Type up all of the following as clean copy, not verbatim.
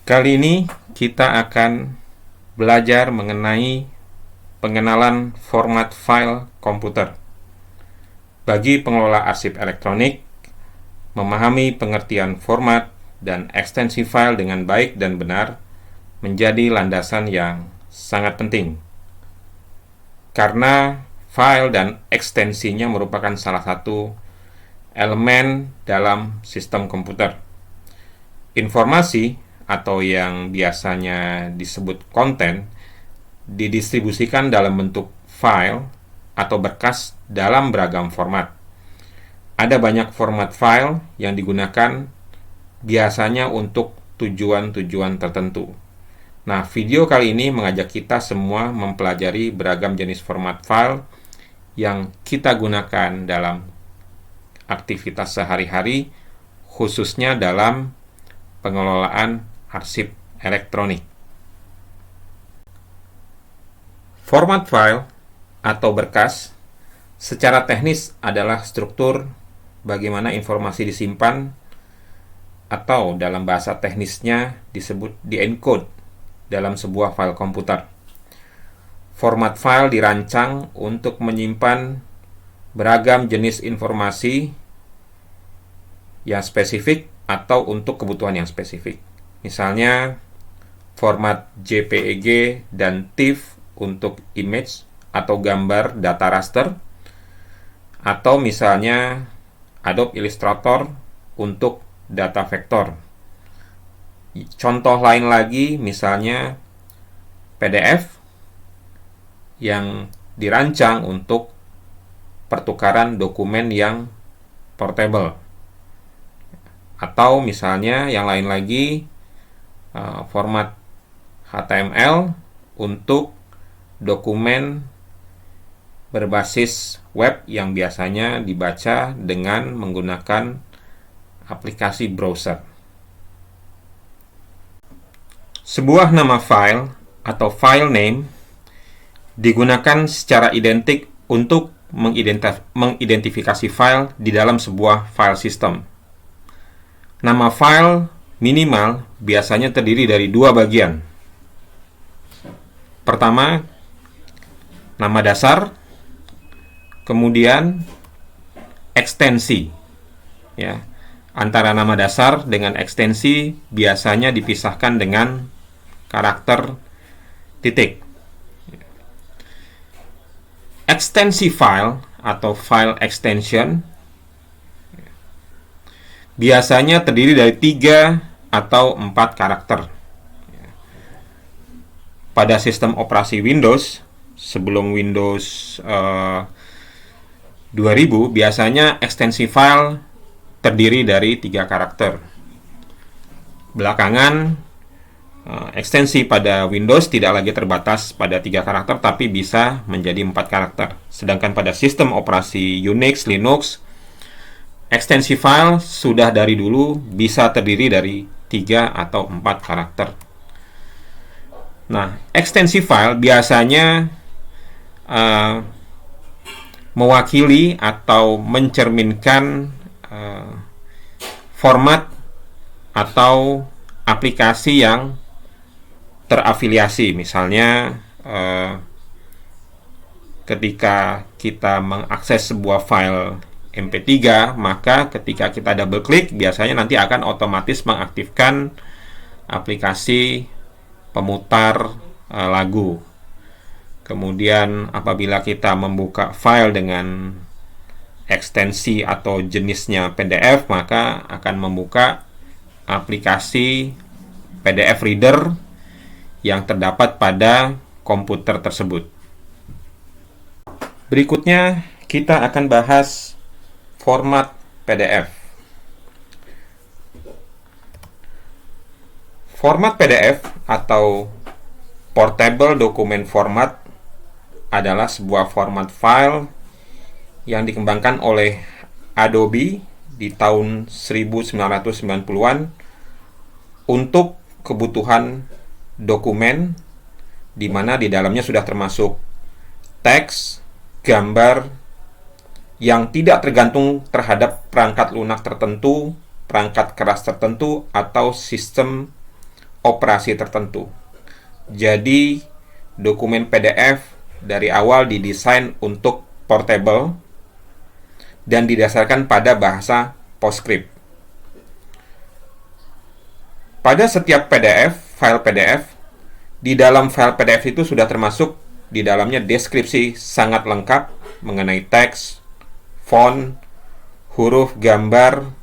Kali ini kita akan belajar mengenai pengenalan format file komputer. Bagi pengelola arsip elektronik, memahami pengertian format dan ekstensi file dengan baik dan benar menjadi landasan yang sangat penting. Karena file dan ekstensinya merupakan salah satu elemen dalam sistem komputer. Informasi atau yang biasanya disebut konten didistribusikan dalam bentuk file atau berkas dalam beragam format. Ada banyak format file yang digunakan biasanya untuk tujuan-tujuan tertentu. Nah, video kali ini mengajak kita semua mempelajari beragam jenis format file yang kita gunakan dalam aktivitas sehari-hari, khususnya dalam pengelolaan arsip elektronik. Format file atau berkas secara teknis adalah struktur bagaimana informasi disimpan atau dalam bahasa teknisnya disebut di-encode dalam sebuah file komputer. Format file dirancang untuk menyimpan beragam jenis informasi yang spesifik atau untuk kebutuhan yang spesifik. Misalnya, format JPEG dan TIFF untuk image atau gambar data raster, atau misalnya Adobe Illustrator untuk data vektor. Contoh lain lagi, misalnya PDF yang dirancang untuk pertukaran dokumen yang portable. Atau misalnya yang lain lagi, format HTML untuk dokumen berbasis web yang biasanya dibaca dengan menggunakan aplikasi browser. Sebuah nama file atau file name digunakan secara identik untuk mengidentifikasi file di dalam sebuah file system. Nama file minimal biasanya terdiri dari dua bagian. Pertama, nama dasar, kemudian ekstensi. Ya, antara nama dasar dengan ekstensi biasanya dipisahkan dengan karakter titik. Ekstensi file atau file extension biasanya terdiri dari 3 atau 4 karakter. Pada sistem operasi Windows, sebelum Windows 2000, biasanya ekstensi file terdiri dari 3 karakter. Belakangan, ekstensi pada Windows tidak lagi terbatas pada 3 karakter, tapi bisa menjadi 4 karakter. Sedangkan pada sistem operasi Unix, Linux, ekstensi file sudah dari dulu bisa terdiri dari 3 atau 4 karakter. Nah, ekstensi file biasanya mewakili atau mencerminkan format atau aplikasi yang terafiliasi. Misalnya, ketika kita mengakses sebuah file MP3, maka ketika kita double klik, biasanya nanti akan otomatis mengaktifkan aplikasi pemutar lagu. Kemudian apabila kita membuka file dengan ekstensi atau jenisnya PDF, maka akan membuka aplikasi PDF reader yang terdapat pada komputer tersebut. Berikutnya kita akan bahas format PDF. Format PDF atau Portable Document Format adalah sebuah format file yang dikembangkan oleh Adobe di tahun 1990-an untuk kebutuhan dokumen, di mana di dalamnya sudah termasuk teks, gambar, yang tidak tergantung terhadap perangkat lunak tertentu, perangkat keras tertentu, atau sistem operasi tertentu. Jadi, dokumen PDF dari awal didesain untuk portable dan didasarkan pada bahasa PostScript. Pada setiap file PDF, di dalam file PDF itu sudah termasuk di dalamnya deskripsi sangat lengkap mengenai teks, font, huruf, gambar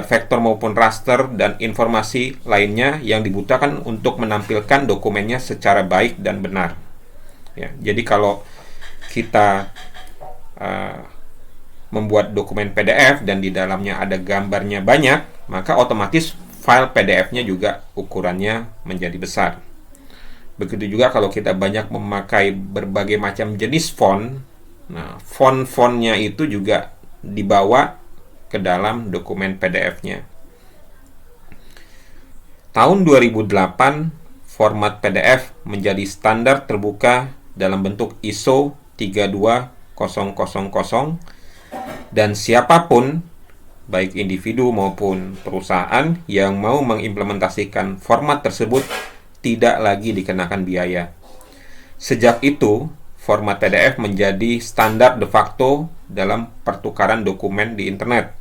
vektor maupun raster, dan informasi lainnya yang dibutuhkan untuk menampilkan dokumennya secara baik dan benar. Ya, jadi kalau kita membuat dokumen PDF dan di dalamnya ada gambarnya banyak, maka otomatis file PDF-nya juga ukurannya menjadi besar. Begitu juga kalau kita banyak memakai berbagai macam jenis font, nah font-fontnya itu juga dibawa ke dalam dokumen PDF-nya. Tahun 2008, format PDF menjadi standar terbuka dalam bentuk ISO 32000 dan siapapun, baik individu maupun perusahaan yang mau mengimplementasikan format tersebut tidak lagi dikenakan biaya. Sejak itu, format PDF menjadi standar de facto dalam pertukaran dokumen di internet,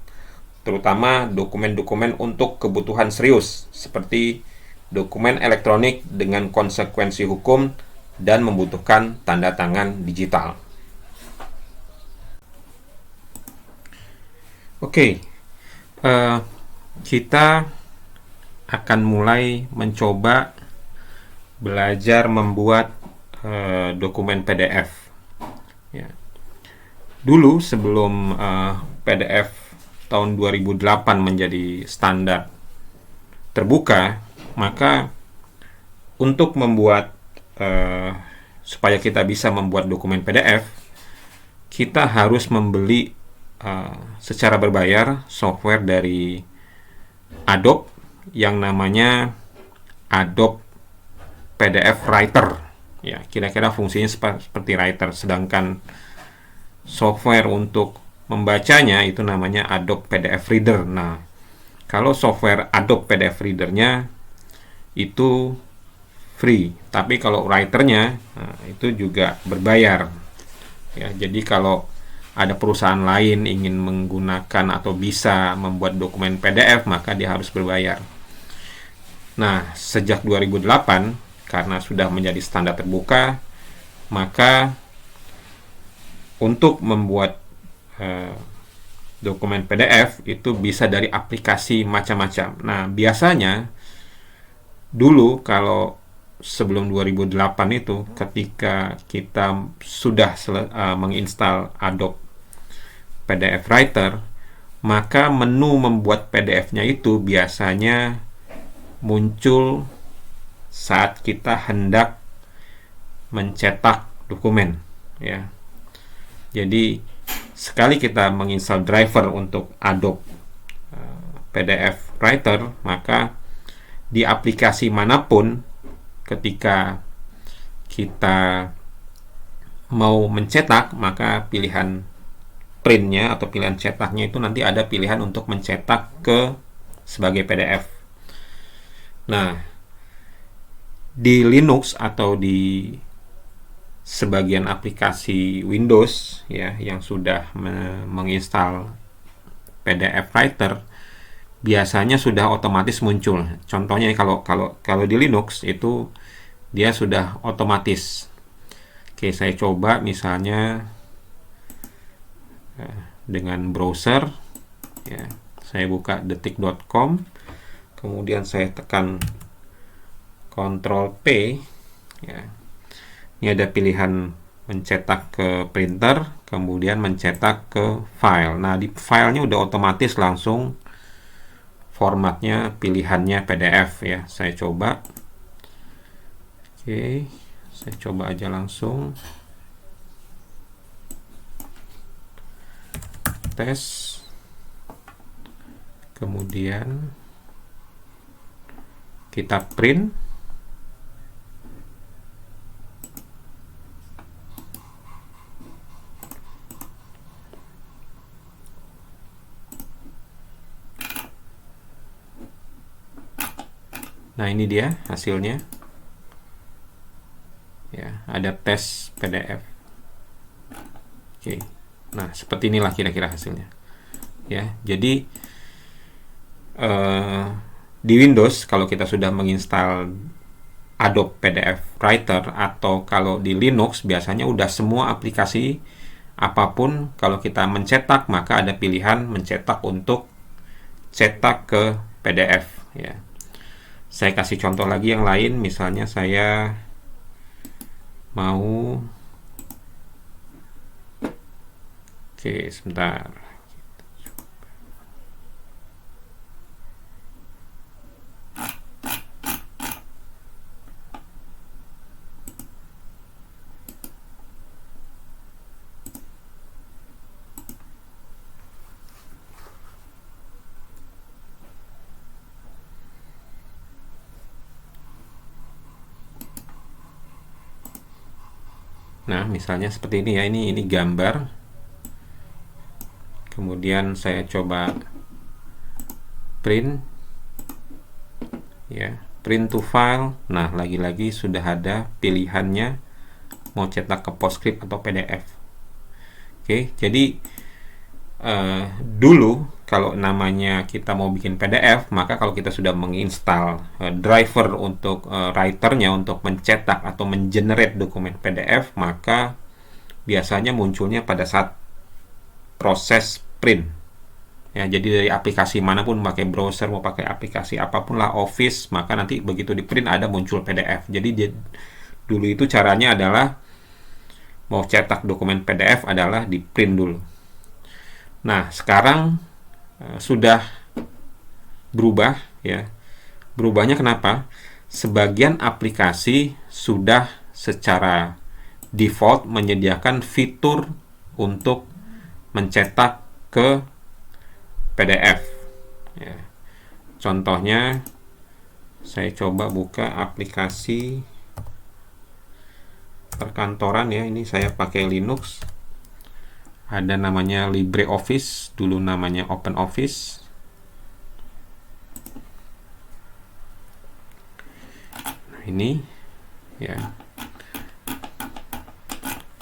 terutama dokumen-dokumen untuk kebutuhan serius, seperti dokumen elektronik dengan konsekuensi hukum dan membutuhkan tanda tangan digital. Oke, kita akan mulai mencoba belajar membuat dokumen PDF. Ya. Dulu sebelum PDF tahun 2008 menjadi standar terbuka, maka untuk membuat supaya kita bisa membuat dokumen PDF, kita harus membeli secara berbayar software dari Adobe yang namanya Adobe PDF Writer. Ya, kira-kira fungsinya seperti Writer, sedangkan software untuk membacanya itu namanya Adobe PDF Reader. Nah, kalau software Adobe PDF Reader-nya itu free, tapi kalau writernya itu juga berbayar. Ya, jadi kalau ada perusahaan lain ingin menggunakan atau bisa membuat dokumen PDF, maka dia harus berbayar. Nah, sejak 2008, karena sudah menjadi standar terbuka, maka untuk membuat dokumen PDF itu bisa dari aplikasi macam-macam. Nah, biasanya dulu kalau sebelum 2008 itu, ketika kita sudah menginstal Adobe PDF Writer, maka menu membuat PDF-nya itu biasanya muncul saat kita hendak mencetak dokumen, ya. Jadi sekali kita menginstal driver untuk Adobe PDF Writer, maka di aplikasi manapun ketika kita mau mencetak, maka pilihan printnya atau pilihan cetaknya itu nanti ada pilihan untuk mencetak sebagai PDF. Nah, di Linux atau di sebagian aplikasi Windows ya yang sudah menginstal PDF Writer, biasanya sudah otomatis muncul. Contohnya kalau di Linux itu dia sudah otomatis. Oke, saya coba misalnya dengan browser, ya, saya buka detik.com, kemudian saya tekan Ctrl P, ya. Ini ada pilihan mencetak ke printer, kemudian mencetak ke file. Nah, di filenya udah otomatis langsung formatnya, pilihannya PDF ya. Saya coba. Oke, saya coba aja langsung. Tes, kemudian kita print. Nah, Nah, ini dia hasilnya. Ya, ada tes PDF. Oke. Nah, seperti inilah kira-kira hasilnya. Ya, jadi di Windows kalau kita sudah menginstal Adobe PDF Writer, atau kalau di Linux biasanya udah semua aplikasi apapun, kalau kita mencetak maka ada pilihan mencetak untuk cetak ke PDF ya. Saya kasih contoh lagi yang lain, misalnya saya mau, oke sebentar. Nah, misalnya seperti ini ya, ini gambar. Kemudian saya coba print ya, print to file. Nah, lagi-lagi sudah ada pilihannya mau cetak ke PostScript atau PDF. Oke, jadi dulu kalau namanya kita mau bikin PDF, maka kalau kita sudah menginstal driver untuk writernya untuk mencetak atau mengenerate dokumen PDF, maka biasanya munculnya pada saat proses print. Ya, jadi dari aplikasi manapun, pakai browser, mau pakai aplikasi apapun lah, Office, maka nanti begitu di print ada muncul PDF. Jadi dulu itu caranya adalah mau cetak dokumen PDF adalah di print dulu. Nah, sekarang sudah berubah ya. Berubahnya kenapa? Sebagian aplikasi sudah secara default menyediakan fitur untuk mencetak ke PDF ya. Contohnya saya coba buka aplikasi perkantoran ya. Ini saya pakai Linux. Ada namanya LibreOffice, dulu namanya OpenOffice. Nah, ini ya.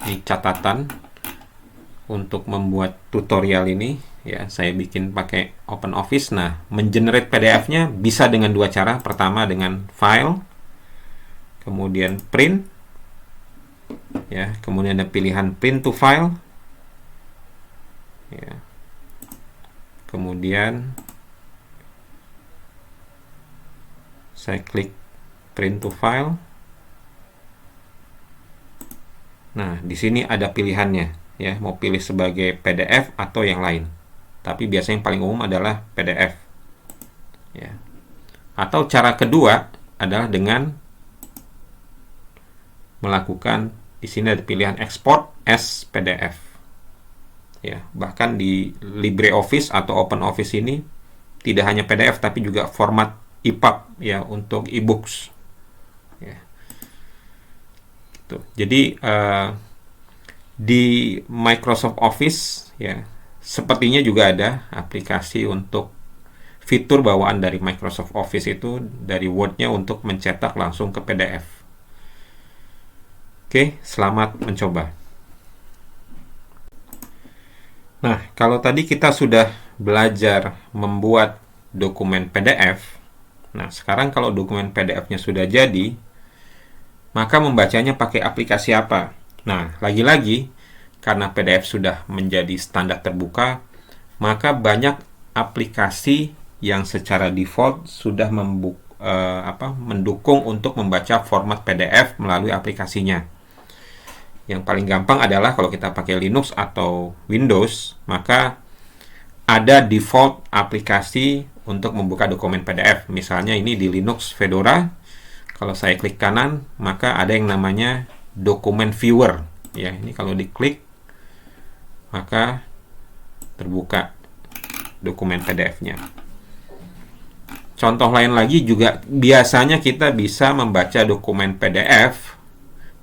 Ini catatan untuk membuat tutorial ini ya, saya bikin pakai OpenOffice. Nah, mengenerate PDF-nya bisa dengan dua cara. Pertama dengan file, kemudian print ya, kemudian ada pilihan print to file ya. Kemudian saya klik print to file. Nah, di sini ada pilihannya ya, mau pilih sebagai PDF atau yang lain. Tapi biasanya yang paling umum adalah PDF ya. Atau cara kedua adalah dengan melakukan, di sini ada pilihan export as PDF. Ya, bahkan di LibreOffice atau OpenOffice ini tidak hanya PDF tapi juga format EPUB ya, untuk e-books ya. Tuh. Jadi di Microsoft Office ya, sepertinya juga ada aplikasi untuk fitur bawaan dari Microsoft Office itu, dari Word-nya untuk mencetak langsung ke PDF. Oke, selamat mencoba. Nah, kalau tadi kita sudah belajar membuat dokumen PDF, nah sekarang kalau dokumen PDF-nya sudah jadi, maka membacanya pakai aplikasi apa? Nah, lagi-lagi, karena PDF sudah menjadi standar terbuka, maka banyak aplikasi yang secara default sudah mendukung untuk membaca format PDF melalui aplikasinya. Yang paling gampang adalah kalau kita pakai Linux atau Windows, maka ada default aplikasi untuk membuka dokumen PDF. Misalnya ini di Linux Fedora, kalau saya klik kanan, maka ada yang namanya Document Viewer. Ya, ini kalau diklik, maka terbuka dokumen PDF-nya. Contoh lain lagi juga, biasanya kita bisa membaca dokumen PDF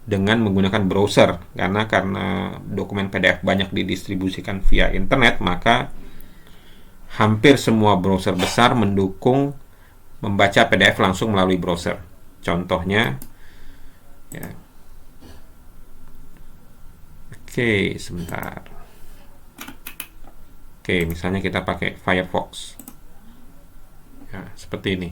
dengan menggunakan browser, karena dokumen PDF banyak didistribusikan via internet, maka hampir semua browser besar mendukung membaca PDF langsung melalui browser. Contohnya, ya. Oke, sebentar. Oke, misalnya kita pakai Firefox. Ya, seperti ini.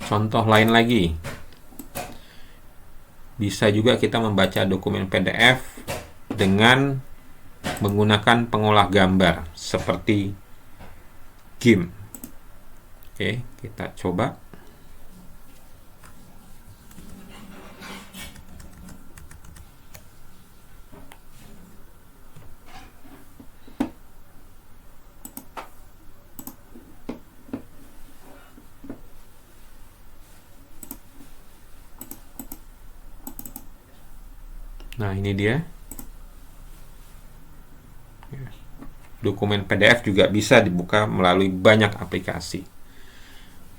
Contoh lain lagi. Bisa juga kita membaca dokumen PDF dengan menggunakan pengolah gambar seperti GIMP. Oke, kita coba. Nah, ini dia. Dokumen PDF juga bisa dibuka melalui banyak aplikasi.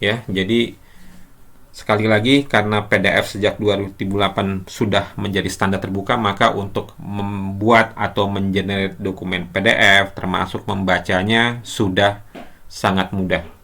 Ya, jadi sekali lagi karena PDF sejak 2008 sudah menjadi standar terbuka, maka untuk membuat atau mengenerate dokumen PDF termasuk membacanya sudah sangat mudah.